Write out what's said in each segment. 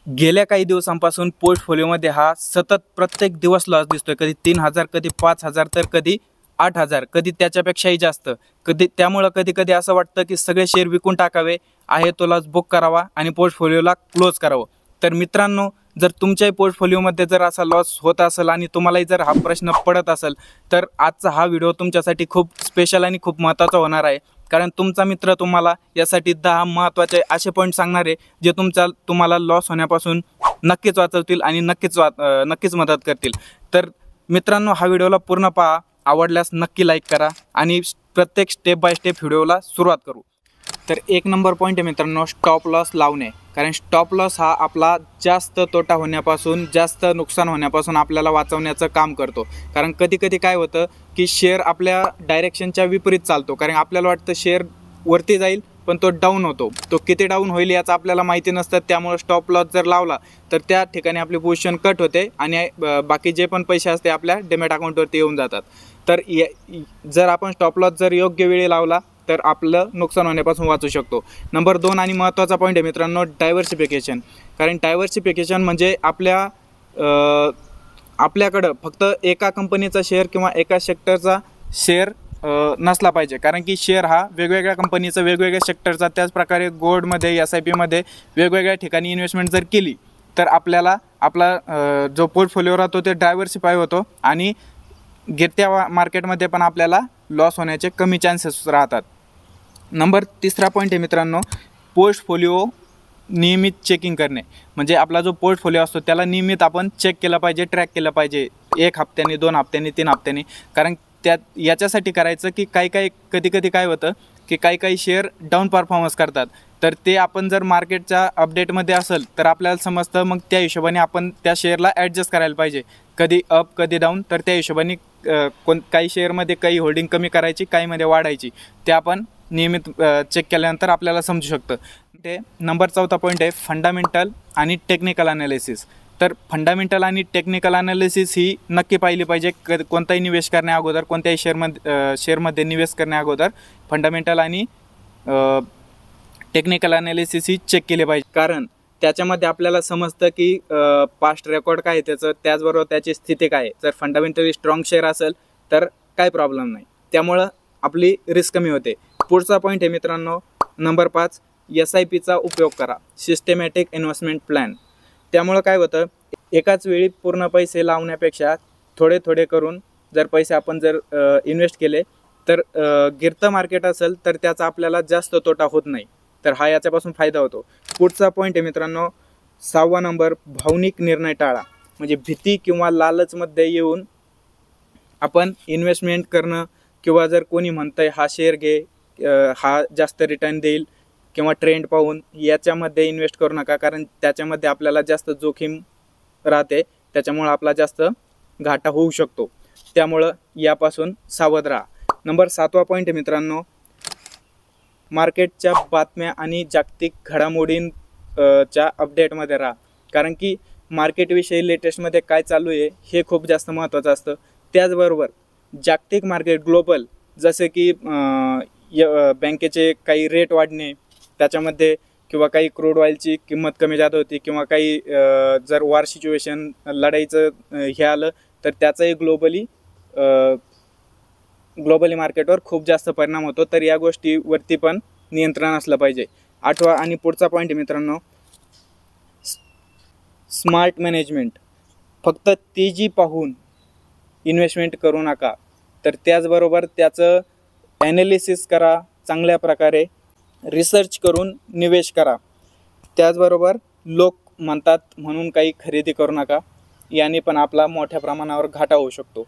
गेल्या काही दिवसांपासून पोर्टफोलिओमध्ये हा सतत प्रत्येक दिवस लॉस दिसतोय। कधी 3,000, कधी 5,000, तर कधी 8,000, कधी त्याच्यापेक्षाही जास्त। त्यामुळे कधी कधी असं वाटतं की सगळे शेअर विकून टाकावे, आहे तो लॉस बुक करावा आणि पोर्टफोलिओला क्लोज करावं। तर मित्रांनो, जर तुमच्याही पोर्टफोलिओमध्ये जर असा लॉस होत असेल आणि तुम्हालाही जर हा प्रश्न पडत असेल, तर आजचा हा व्हिडिओ तुमच्यासाठी खूप स्पेशल आणि खूप महत्त्वाचा होणार आहे। कारण तुमचा मित्र तुम्हाला यासाठी 10 महत्त्वाचे असे पॉईंट सांगणार आहे जे तुम्हाला लॉस होण्यापासून नक्कीच वाचवतील आणि नक्कीच मदत करतील। तर मित्रांनो, हा व्हिडिओला पूर्ण पहा, आवडल्यास नक्की लाईक करा आणि प्रत्येक स्टेप बाय स्टेप व्हिडिओला सुरुवात करू। तर एक नंबर पॉईंट आहे मित्रांनो, स्टॉप लॉस लावणे। कारण स्टॉप लॉस हा आपला जास्त तोटा होण्यापासून, जास्त नुकसान होण्यापासून आपल्याला वाचवण्याचं काम करतो। कारण कधी कधी काय होतं की शेअर आपल्या डायरेक्शनच्या विपरीत चालतो। कारण आपल्याला वाटतं शेअर वरती जाईल, पण तो डाऊन होतो। तो किती डाऊन होईल याचं आपल्याला माहिती नसतं। त्यामुळे स्टॉप लॉस जर लावला तर त्या ठिकाणी आपली पोझिशन कट होते आणि बाकी जे पण पैसे असते आपल्या डीमॅट अकाउंटवरती येऊन जातात। तर जर आपण स्टॉप लॉस जर योग्य वेळी लावला तर आपलं नुकसान होण्यापासून वाचू शकतो। नंबर 2 आणि महत्त्वाचा पॉईंट आहे मित्रांनो, डायव्हर्सिफिकेशन। कारण डायव्हर्सिफिकेशन म्हणजे आपल्याकडं फक्त एका कंपनीचा शेअर किंवा एका सेक्टरचा शेअर नसला पाहिजे। कारण की शेअर हा वेगवेगळ्या कंपनीचा, वेगवेगळ्या सेक्टरचा, त्याचप्रकारे गोल्डमध्ये, SIP मध्ये वेगवेगळ्या ठिकाणी इन्व्हेस्टमेंट जर केली तर आपल्याला आपला जो पोर्टफोलिओ राहतो ते डायव्हर्सिफाय होतो आणि गिरत्या मार्केटमध्ये पण आपल्याला लॉस होण्याचे कमी चान्सेस राहतात। नंबर 3 पॉईंट आहे मित्रांनो, पोर्टफोलिओ नियमित चेकिंग करणे। म्हणजे आपला जो पोर्टफोलिओ असतो त्याला नियमित आपण चेक केला पाहिजे, ट्रॅक केलं पाहिजे, 1 हप्त्यानी, 2 हप्त्यानी, 3 हप्त्यानी। कारण याच्यासाठी करायचं की कधी कधी काय होतं की काही शेअर डाऊन परफॉर्मन्स करतात। तर ते आपण जर मार्केटच्या अपडेटमध्ये असेल तर आपल्याला समजतं, मग त्या हिशोबाने आपण त्या शेअरला ॲडजस्ट करायला पाहिजे, कधी अप कधी डाऊन। तर त्या हिशोबाने काही शेअरमध्ये काही होल्डिंग कमी करायची, काहीमध्ये वाढायची, ते आपण नियमित चेक केल्यानंतर आपल्याला समजू शकतं। ते नंबर 4 पॉईंट आहे, फंडामेंटल आणि टेक्निकल ॲनालिसिस। तर फंडामेंटल आणि टेक्निकल ॲनालिसिस ही नक्की पाहिली पाहिजे। कोणताही निवेश करण्या अगोदर, कोणत्याही शेअरमध्ये निवेश करण्या अगोदर फंडामेंटल आणि टेक्निकल ॲनालिसिस ही चेक केले पाहिजे। कारण त्याच्यामध्ये आपल्याला समजतं की पास्ट रेकॉर्ड काय आहे त्याचं, त्याचबरोबर त्याची स्थिती काय आहे। जर फंडामेंटली स्ट्रॉंग शेअर असेल तर काय प्रॉब्लेम नाही, त्यामुळं आपली रिस्क कमी होते। पुढचा पॉईंट आहे मित्रांनो, नंबर 5, SIPचा उपयोग करा, सिस्टमॅटिक इन्व्हेस्टमेंट प्लॅन। त्यामुळं काय होतं, एकाच वेळी पूर्ण पैसे लावण्यापेक्षा थोडे थोडे करून जर पैसे आपण जर इन्व्हेस्ट केले तर गिरतं मार्केट असेल तर त्याचा आपल्याला जास्त तोटा होत नाही। तर हा याच्यापासून फायदा होतो। पुढचा पॉईंट आहे मित्रांनो, 6वा नंबर, भावनिक निर्णय टाळा। म्हणजे भीती किंवा लालचमध्ये येऊन आपण इन्व्हेस्टमेंट करणं, किंवा जर कोणी म्हणतंय हा शेअर घे, हा जास्त रिटर्न देईल, किंवा ट्रेंड पाहून याच्यामध्ये इन्व्हेस्ट करू नका। कारण त्याच्यामध्ये आपल्याला जास्त जोखीम राहते, त्याच्यामुळे आपला जास्त घाटा होऊ शकतो। त्यामुळं यापासून सावध राहा। नंबर 7वा पॉईंट आहे मित्रांनो, मार्केटच्या बातम्या आणि जागतिक घडामोडींच्या अपडेटमध्ये राहा। कारण की मार्केटविषयी लेटेस्टमध्ये काय चालू आहे हे खूप जास्त महत्त्वाचं असतं। त्याचबरोबर जागतिक मार्केट, ग्लोबल, जसे की बँकेचे काही रेट वाढणे त्याच्यामध्ये, किंवा काही क्रूड ऑइलची किंमत कमी जात होती, किंवा काही जर वॉर सिच्युएशन, लढाईचं हे आलं तर त्याचाही ग्लोबली मार्केटवर खूप जास्त परिणाम होतो। तर या गोष्टीवरती पण नियंत्रण असलं पाहिजे। 8वा आणि पुढचा पॉईंट आहे मित्रांनो, स्मार्ट मॅनेजमेंट। फक्त तेजी पाहून इन्व्हेस्टमेंट करू नका, तर त्याचबरोबर त्याचं ॲनालिसिस करा, चांगल्या प्रकारे रिसर्च करून निवेश करा। त्याचबरोबर लोक म्हणतात म्हणून काही खरेदी करू नका, याने पण आपला मोठ्या प्रमाणावर घाटा होऊ शकतो।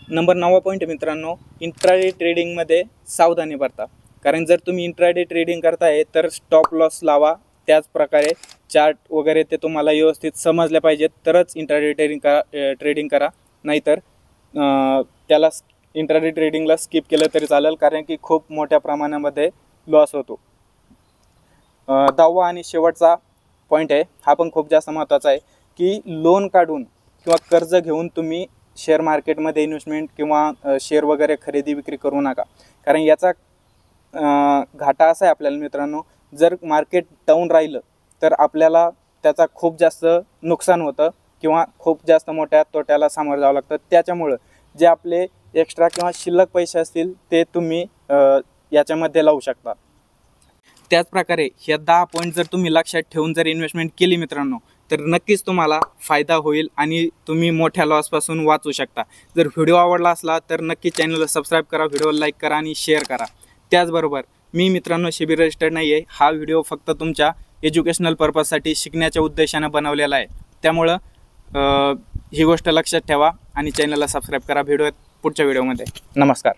नंबर 9वा पॉईंट आहे मित्रांनो, इंट्राडे ट्रेडिंगमध्ये सावधानी बरता। कारण जर तुम्ही इंट्राडे ट्रेडिंग करताय तर स्टॉप लॉस लावा, त्याचप्रकारे चार्ट वगैरे ते तुम्हाला व्यवस्थित समजले पाहिजेत, तरच इंट्राडे ट्रेडिंग करा। नाहीतर त्याला इंट्राडे ट्रेडिंगला स्किप केलं तरी चालेल, कारण की खूप मोठ्या प्रमाणामध्ये लॉस होतो। 10वा आणि शेवटचा पॉईंट आहे, हा पण खूप जास्त महत्त्वाचा आहे, की लोन काढून किंवा कर्ज घेऊन तुम्ही शेअर मार्केटमध्ये इन्व्हेस्टमेंट किंवा शेअर वगैरे खरेदी विक्री करू नका। कारण याचा घाटा असा आहे आपल्याला मित्रांनो, जर मार्केट डाऊन राहिलं तर आपल्याला त्याचा खूप जास्त नुकसान होतं किंवा खूप जास्त मोठ्या तोट्याला सामोरं जावं लागतं. त्याच्यामुळं जे आपले एक्स्ट्रा किंवा शिल्लक पैसे असतील ते तुम्ही याच्यामध्ये लावू शकता. त्याचप्रकारे ह्या 10 पॉईंट जर तुम्ही लक्षात ठेवून जर इन्व्हेस्टमेंट केली मित्रांनो, तर नक्कीच तुम्हाला फायदा होईल आणि तुम्ही मोठ्या लॉसपासून वाचू शकता. जर व्हिडिओ आवडला असला तर नक्की चॅनलला सबस्क्राईब करा, व्हिडिओला लाईक करा आणि शेअर करा. त्याचबरोबर मी मित्रांनो शिबीर रजिस्टर्ड नाही आहे. हा व्हिडिओ फक्त तुमच्या एज्युकेशनल पर्पजसाठी शिकण्याच्या उद्देशानं बनवलेला आहे. त्यामुळं ही गोष्ट लक्षात ठेवा आणि चॅनलला सबस्क्राईब करा. पुढच्या व्हिडिओमध्ये. नमस्कार.